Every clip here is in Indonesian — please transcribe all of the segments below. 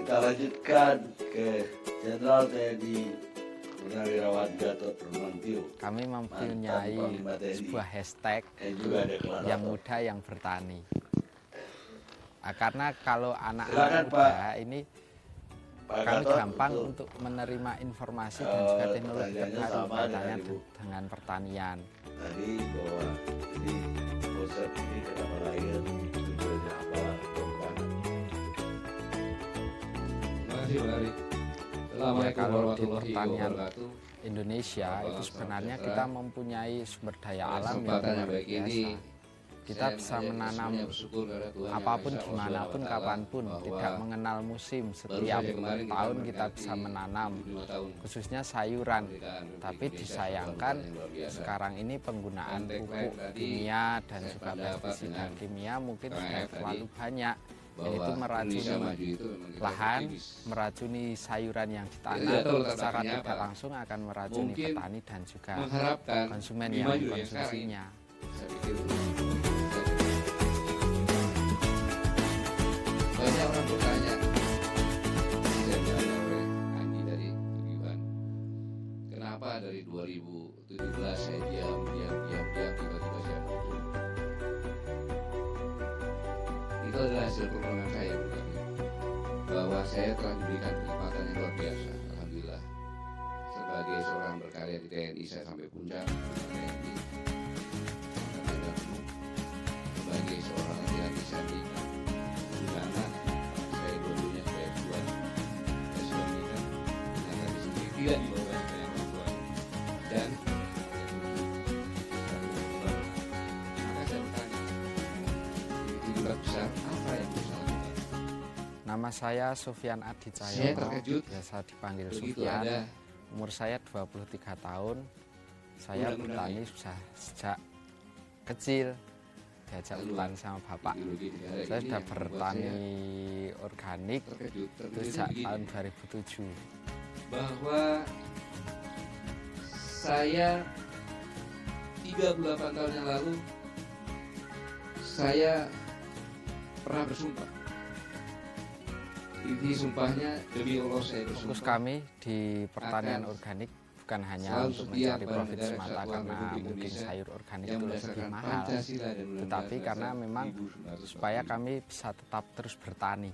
Kita lanjutkan ke Jenderal TNI Purnawirawan Gatot Nurmantio. Kami mempunyai sebuah hashtag yang muda yang bertani. Karena kalau anak-anak muda ini kami gampang untuk menerima informasi dan juga teknologi terbaru kaitannya dengan pertanian. Tadi bahwa ini konsep ini kenapa lahir, tujuannya apa, bukan. Terima kasih Pak Ari. Ya, kalau di pertanian Indonesia itu sebenarnya kita mempunyai sumber daya alam yang luar biasa. Kita bisa menanam apapun, dimanapun, kapanpun, tidak mengenal musim. Setiap tahun kita bisa menanam, khususnya sayuran. Tapi disayangkan sekarang ini penggunaan pupuk kimia dan juga pestisida kimia mungkin sudah terlalu banyak. Yaitu meracuni lahan, meracuni sayuran yang ditanam, secara tidak langsung akan meracuni petani dan juga konsumen yang mengkonsumsinya. Banyak orang bertanya, saya ditanya oleh Andi dari Tujuan, kenapa dari 2017 saya diam, tiba-tiba saya muncul. Itu adalah hasil perjuangan saya, bukan? Bahwa saya telah diberikan kesempatan yang luar biasa, alhamdulillah. Sebagai seorang berkarya di TNI, saya sampai puncak TNI. Sebagai seorang laki-laki cantik, undangan, saya dua-duanya saya buat. Saya sudah menikah, ternyata di sini tidak dibawa banyak orang tua. Dan maka saya bertanya, di bulan besar apa yang bisa lakukan? Nama saya Sufyan Adi Saya Cahyono, terkejut. biasa dipanggil Begitu Sufyan. ada Umur saya 23 tahun. Saya Undang-undang bertani sudah sejak kecil, diajak bertani sama bapak. ideologi negara Saya ini sudah yang membuat bertani saya organik terkejut sejak begini, tahun 2007. bahwa saya 38 tahun yang lalu saya pernah bersumpah. Inti sumpahnya, demi Allah saya Fokus bersumpah kami di pertanian organik bukan hanya selalu untuk setia mencari pada profit negara semata kesatuan karena Republik mungkin Indonesia sayur organik yang itu lebih berdasarkan mahal, Pancasila dan Undang-Undang tetapi karena Dasar memang 1945. supaya kami bisa tetap terus bertani.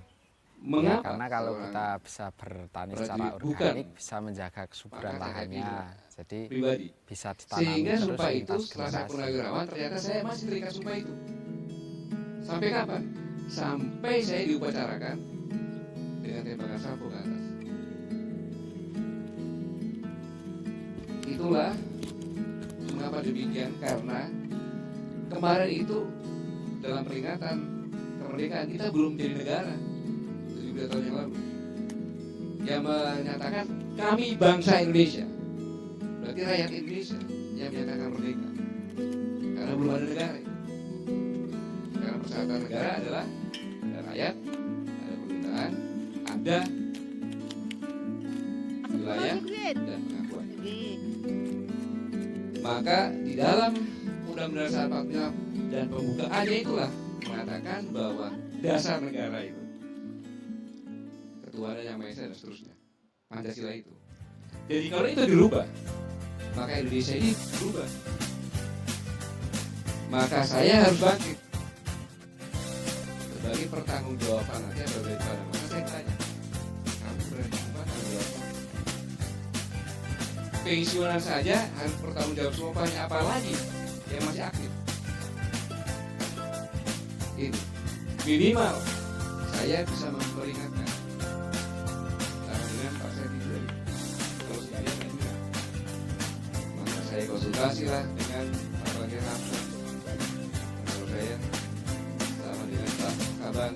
Mengapa? Karena kalau seorang kita bisa bertani secara prajurit bukan organik bisa menjaga kesuburan pangkat lahannya, jadi pribadi, bisa ditanami sehingga terus sumpah itu lintas setelah saya generasi. purnawirawan ternyata saya masih terikat sumpah itu. Sampai kapan? Sampai saya diupacarakan dengan tembakan sapu ke atas. Itulah mengapa demikian, karena kemarin itu dalam peringatan kemerdekaan kita belum jadi negara 17 tahun yang lalu, yang menyatakan kami bangsa Indonesia, berarti rakyat Indonesia yang menyatakan merdeka, karena belum ada negara. Karena persyaratan negara adalah ada rakyat, ada pemerintahan, ada wilayah dan pengakuan. Maka di dalam Undang-Undang Dasar 45 dan pembukaannya itulah mengatakan bahwa dasar negara itu ketuhanan yang Maha Esa dan seterusnya, Pancasila itu. Jadi kalau itu dirubah, maka Indonesia ini berubah. Maka saya harus bangkit sebagai pertanggungjawaban nanti yang berbeda pada. Maka saya tanya, kamu berani apa tanggung jawab? Pensiunan saja harus bertanggung jawab semuanya, apalagi yang masih aktif. Ini minimal saya bisa memperingatkan dengan Pak Sedi tadi. Kalau saya tidak, maka saya konsultasilah dengan Pak Bagian Hamzah. Kalau saya sama dengan Pak Kaban,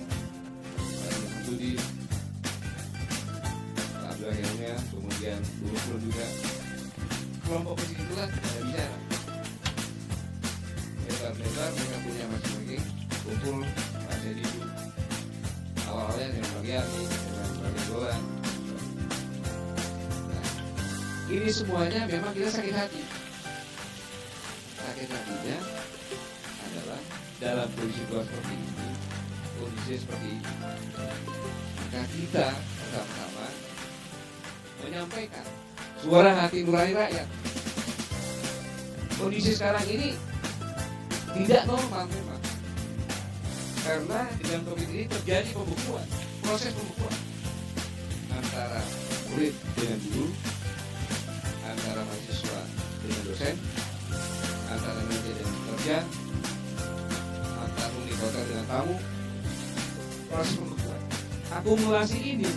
Pak Budi, Pak Abdul Hilmia, kemudian Bulu juga. Kelompok kecil itulah saya bicara. Lebar-lebar mereka punya masing-masing kumpul Pak Sedi itu. Awalnya dengan Bagiani, dengan Bagian Golan. Nah, ini semuanya memang kita sakit hati. Sakit hatinya adalah dalam kondisi seperti ini, kondisi seperti ini. Maka kita bersama-sama menyampaikan suara hati nurani rakyat. Kondisi sekarang ini tidak normal memang, karena dengan COVID ini terjadi pembukuan, proses pembukuan antara murid dengan guru, antara mahasiswa dengan dosen, antara media dengan pekerja, antara unit hotel dengan tamu. Proses pembukuan, akumulasi ini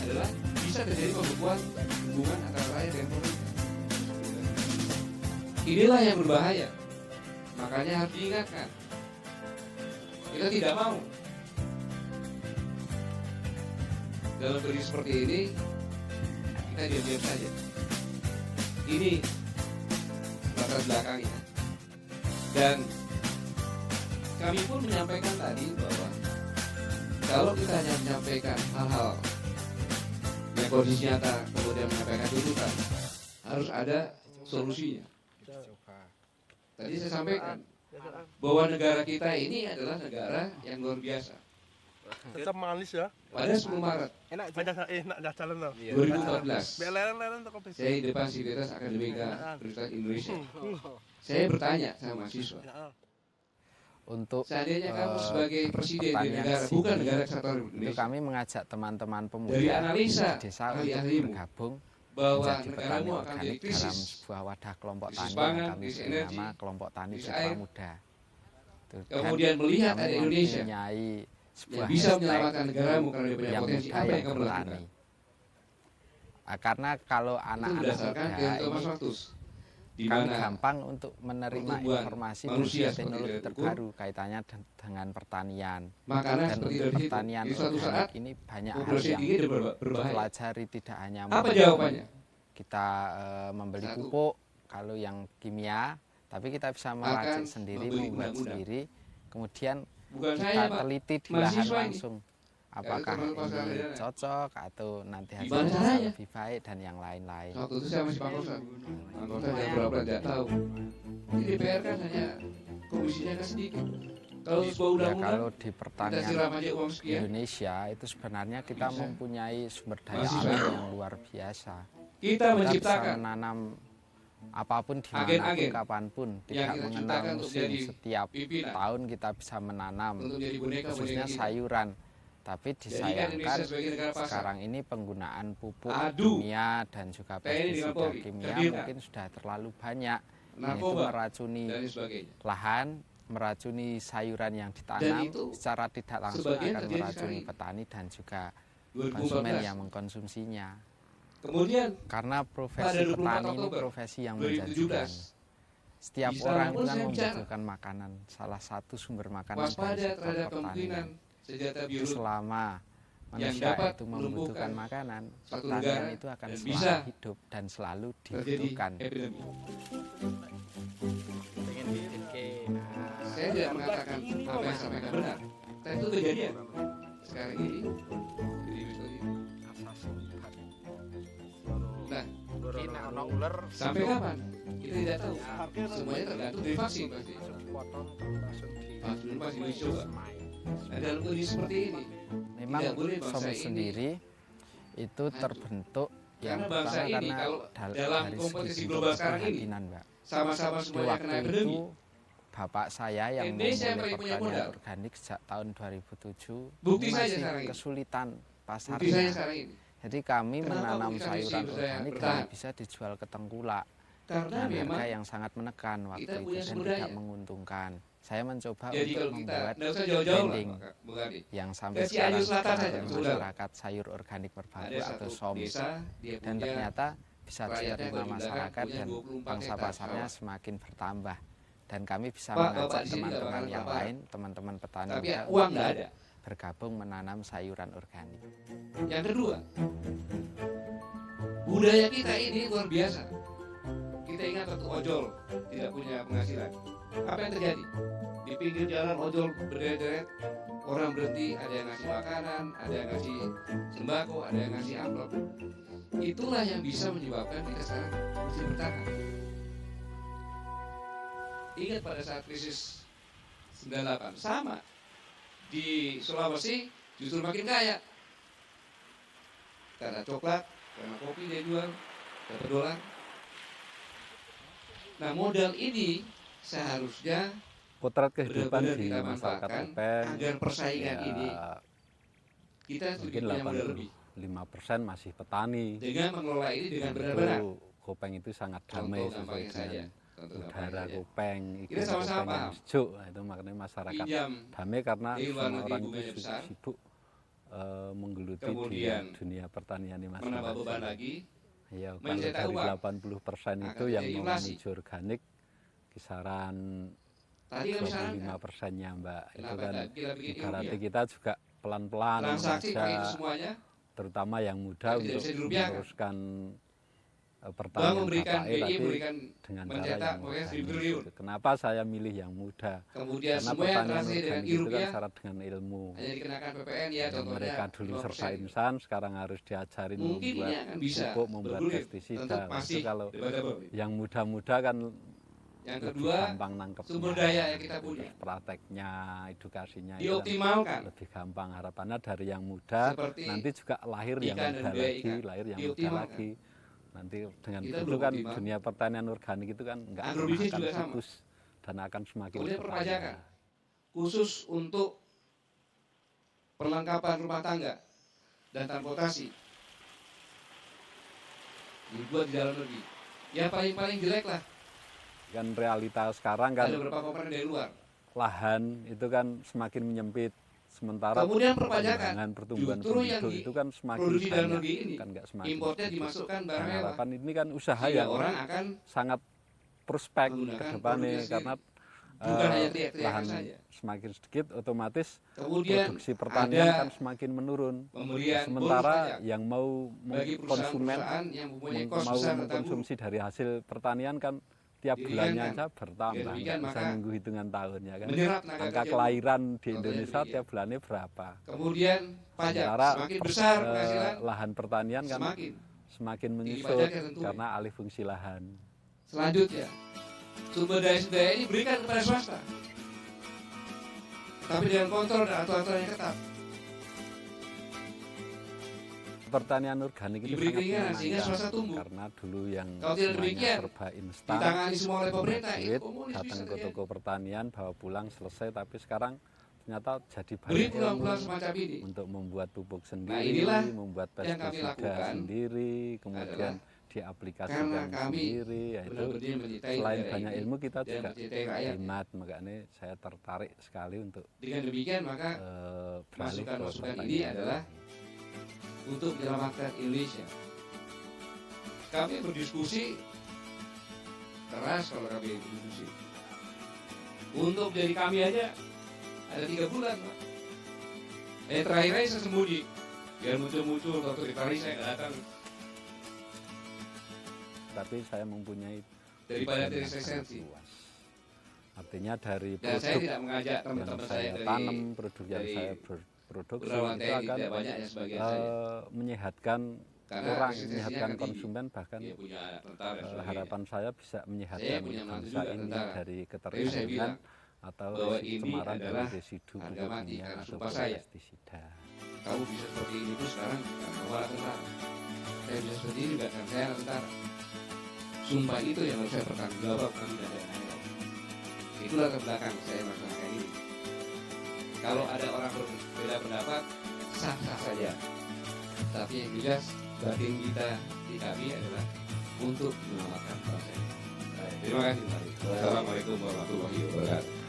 adalah bisa terjadi pembukuan hubungan antara rakyat dan pemerintah. Inilah yang berbahaya, makanya harus diingatkan. Kita tidak mau dalam kondisi seperti ini kita diam-diam saja. Ini latar belakangnya. Dan kami pun menyampaikan tadi bahwa kalau kita hanya menyampaikan hal-hal yang kondisi nyata kemudian menyampaikan tuntutan, harus ada solusinya. Tadi saya sampaikan bahwa negara kita ini adalah negara yang luar biasa. Tetap manis ya. Pada 10 Maret Enak dah jalan loh. 2014, Biar leren tuh kompetisi. saya di depan Sivitas Akademika Universitas Indonesia. Saya bertanya sama mahasiswa, Untuk seandainya kamu sebagai presiden di pertanian negara, sipil, bukan negara kesatuan itu Indonesia, kami mengajak teman-teman pemuda dari analisa di desa untuk ahli-ahlimu bergabung bahwa menjadi petani negaramu akan organik jadi dalam krisis, sebuah wadah kelompok Krisis tani pangan, yang kami krisis beri energi, nama kelompok tani krisis Citra air. Muda. Tuh, dan kemudian melihat kami ada Indonesia mempunyai yang sebuah bisa hashtag menyelamatkan negaramu karena dia punya yang potensi, muda apa yang yang kamu lakukan? bertani. Karena kalau Itu anak-anak berdasarkan muda Kementerian Thomas ini Malthus, di kami mana gampang untuk menerima pertumbuhan informasi manusia dan seperti teknologi tidak terukur, terbaru kaitannya dengan pertanian. makanan Dan seperti untuk dari situ. pertanian Di suatu saat organik ini banyak hal populasi yang tinggi dan berbahaya. pelajari, tidak hanya Apa membeli- jawabannya? kita membeli Satu. pupuk kalau yang kimia, tapi kita bisa meracik Akan sendiri, membeli membuat undang-undang. sendiri, kemudian Bukan kita saya, Pak. teliti di Mahasiswa lahan ini. langsung apakah termasuk pasar ini sarjana. cocok atau nanti Gimana hasilnya bisa caranya? lebih baik dan yang lain-lain. Waktu itu saya masih Pangkosan. Pangkosan yang berapa tidak tahu. Di DPR kan hanya komisinya kan sedikit. Kalau sebuah Ya, undang-undang kalau di kita pertanian siram aja uang sekian, Indonesia itu sebenarnya kita Bisa. mempunyai sumber daya Masih alam banyak. yang luar biasa. kita Kita bisa menciptakan menanam apapun dimanapun Agen-agen kapanpun, yang tidak kita mengenal ciptakan untuk musim. jadi Setiap pimpinan, tahun kita bisa menanam, untuk jadi boneka-boneka khususnya kita. sayuran. Tapi Jadikan disayangkan Indonesia sebagai negara pasar. sekarang ini penggunaan pupuk Adu. kimia dan juga TNI dengan pestisida Polri, kimia terdiri. mungkin sudah terlalu banyak. Itu Narkoba meracuni dan lain sebagainya. lahan, meracuni sayuran yang ditanam, itu secara tidak langsung sebagian akan terjadi meracuni sekarang. petani dan juga konsumen 2014. yang mengkonsumsinya. Kemudian Karena pada profesi 24 petani ini Oktober profesi yang menjanjikan. 2017 Setiap di istana orang pun itu kan saya bicara. membutuhkan makanan. Salah satu sumber makanan waspada dari sektor terhadap pertanian. kemungkinan senjata Itu biologis selama yang manusia dapat itu membutuhkan melumpuhkan makanan, satu pertanian negara itu akan dan selalu bisa hidup dan selalu terjadi dibutuhkan. epidemi. Nah, Saya tidak mengatakan apa yang sampaikan benar, tapi itu kejadian. Sekarang ini jadi seperti ini. Nah, sampai kapan? Kita tidak tahu. Semuanya tergantung dari vaksin pasti. Vaksin pasti dicoba. Nah, dalam kondisi seperti ini, memang tidak boleh bangsa SOMI ini sendiri itu terbentuk yang Karena bangsa pertama ini karena kalau dalam dari segi kompetisi bentuk global sekarang ini, keprihatinan, Mbak. sama-sama Di semuanya kena waktu epidemi. itu bapak saya yang Indonesia yang memulai paling punya pertanian modal. organik sejak tahun 2007 Bukti ini saja masih sekarang ini. kesulitan Bukti saya pasarnya. sekarang ini. Jadi kami Kenapa menanam bukti sayuran kami bisa organik bertahan? dan bisa dijual ke tengkulak Karena dengan memang harga yang sangat menekan waktu kita itu punya dan sumber tidak daya. menguntungkan. Saya mencoba jadi untuk kalau kita membuat nggak usah jauh-jauh lah, branding Bung Adi. yang sampai Ke Cianjur sekarang Selatan dikenal saja, oleh saudara. masyarakat sayur organik merbabu Ada atau satu SOM. desa, dia Dan punya ternyata bisa rakyatnya diterima kalau dibilang masyarakat punya dan 24 pangsa hektar pasarnya sawah. semakin bertambah. Dan kami bisa Pak, Bapak mengajak di sini nggak teman-teman bakalan yang kelaparan. lain, teman-teman petani tapi muda uang untuk nggak ada. bergabung menanam sayuran organik. Yang kedua, budaya kita ini luar biasa. Kita ingat waktu ojol tidak punya penghasilan. Apa yang terjadi? Di pinggir jalan ojol berderet-deret, orang berhenti, ada yang ngasih makanan, ada yang ngasih sembako, ada yang ngasih amplop. Itulah yang bisa menyebabkan kita sekarang masih bertahan. Ingat pada saat krisis 98, sama. Di Sulawesi justru makin kaya. karena coklat, karena kopi dia jual, dapat dolar. Nah modal ini seharusnya Potret kehidupan benar-benar di kita masyarakat manfaatkan Kopeng agar persaingan ini ya, kita mungkin punya modal lebih. 85% masih petani. Dengan mengelola ini dengan Dan benar-benar. itu Kopeng itu sangat damai Contoh sesuai gampangnya saja. dengan Contoh udara gampangnya saja. Kopeng, Kita iklim sama-sama Kopeng yang paham. sejuk. Nah, itu makanya masyarakat Pinjam damai karena dari luar semua negeri orang bunganya itu besar. sibuk menggeluti di Kemudian dunia pertanian ini menambah beban masing-masing. lagi. Ya, kalau mencetak dari uang. 80% itu Akan yang terjadi mau inflasi. menuju organik kisaran Tadi kami sarankan 25%-nya Mbak. Itu kenapa kan enggak kita bikin ibaratnya ilmiah? kita juga pelan-pelan Transaksi pakai itu mengajak semuanya. terutama yang muda Tidak untuk bisa dirupiahkan. meneruskan Bank pertanian memberikan KKE BI tapi memberikan dengan cara mencetak yang pokoknya 1.000 organik. triliun. Kenapa saya milih yang muda? Kemudian Karena semua yang pertanian transaksi dengan organik itu kan rupiah syarat dengan ilmu. hanya dikenakan PPN ya Yang contohnya. mereka dulu 5%. serba insan, sekarang harus diajarin Mungkin ini membuat akan bisa pupuk, membuat bergulir. pestisida. Tentu masih Itu kalau debatable. yang muda-muda kan Yang lebih kedua, gampang nangkepnya. sumber daya yang kita punya. Terus prakteknya, edukasinya itu kan dioptimalkan. lebih gampang. Harapannya dari yang muda Seperti nanti juga lahir yang ikan dan muda budaya lagi, ikan. lahir yang muda Dioptimalkan. lagi. Nanti dengan Kita itu belum kan optimal. dunia pertanian organik itu kan nggak pernah Agrobisnis akan juga sama. fokus dan akan semakin Kemudian berkembang. perpajakan khusus untuk perlengkapan rumah tangga dan transportasi dibuat di dalam negeri. Ya paling jelek lah. Kan realitas sekarang kan Ada beberapa komponen dari luar. lahan itu kan semakin menyempit, sementara Kemudian perpajakan. pengembangan pertumbuhan Justru yang penduduk itu kan semakin produksi dalam banyak, negeri ini, kan nggak semakin importnya sedikit. dimasukkan Dan barang mewah. harapan ini kan usaha Sehingga yang orang akan sangat prospek ke menggunakan depannya produknya karena bukan hanya teriak-teriakan lahan saja. semakin sedikit otomatis Kemudian produksi pertanian ada kan semakin menurun. pemberian bonus Sementara pajak yang mau bagi konsumen perusahaan-perusahaan yang mempunyai kos mau besar tentang buruh. mengkonsumsi dari hasil pertanian kan tiap Diringankan. bulannya aja bertambah, Dengan demikian, nggak bisa maka nunggu hitungan tahunnya kan. menyerap tenaga Angka kerja kelahiran di Contohnya Indonesia demikian. tiap bulannya berapa? Kemudian pajak Sementara semakin besar eh, penghasilan lahan pertanian kan semakin menyusut pajaknya tentu. karena alih fungsi lahan. Selanjutnya sumber daya ini berikan kepada swasta, tapi dengan kontrol dan aturan yang ketat. Pertanian organik itu Diberi sangat keringanan sehingga menyenangkan swasta tumbuh. karena dulu yang Kalau tidak semuanya demikian, serba instan, Ditangani semua oleh pemerintah, duit, itu komunis datang bisa ke terjadi. toko pertanian, bawa pulang, selesai. Tapi sekarang ternyata jadi Beri banyak peluang-peluang ilmu semacam ini. untuk membuat pupuk sendiri, inilah membuat yang kami pestisida lakukan sendiri, kemudian karena diaplikasikan kami sendiri. Ya itu benar-benar mencintai selain negara banyak ini ilmu kita dan juga mencintai rakyat. hemat, makanya saya tertarik sekali untuk Dengan demikian maka beralih ke masukan-masukan ini pertanian. adalah untuk menyelamatkan Indonesia. Kami berdiskusi keras kalau kami berdiskusi. Untuk dari kami aja ada 3 bulan, Pak. Terakhir saya sembunyi. Biar muncul-muncul, waktu ditarik saya nggak datang. Tapi saya mempunyai Daripada tujuan yang teresensi. sangat luas. Artinya dari Dan saya produk tidak mengajak yang teman-teman saya saya dari tanam, produk yang dari saya produksi Gunawan itu TNI akan tidak banyak ya sebagian saya. menyehatkan Karena orang, resistensinya menyehatkan akan tinggi. konsumen, bahkan Dia punya anak tentara dan sebagainya. harapan saya bisa Saya menyehatkan punya mantu bangsa juga ini tentara. dari Tapi saya ketergantungan bilang atau bahwa ini cemaran dari adalah residu harga pupuk mati kimia karena atau sumpah saya. pestisida. Kamu bisa seperti ini pun sekarang karena wala tentara. Saya bisa seperti ini juga karena saya anak tentara. Sumpah itu yang harus saya pertanggungjawabkan tidak ada yang lain. Itulah terbelakang saya melaksanakan ini. Kalau ada orang berbeda pendapat, sah-sah saja. Tapi yang jelas batin kita di kami adalah untuk menyelamatkan bangsa ini. Terima kasih. Assalamualaikum warahmatullahi wabarakatuh.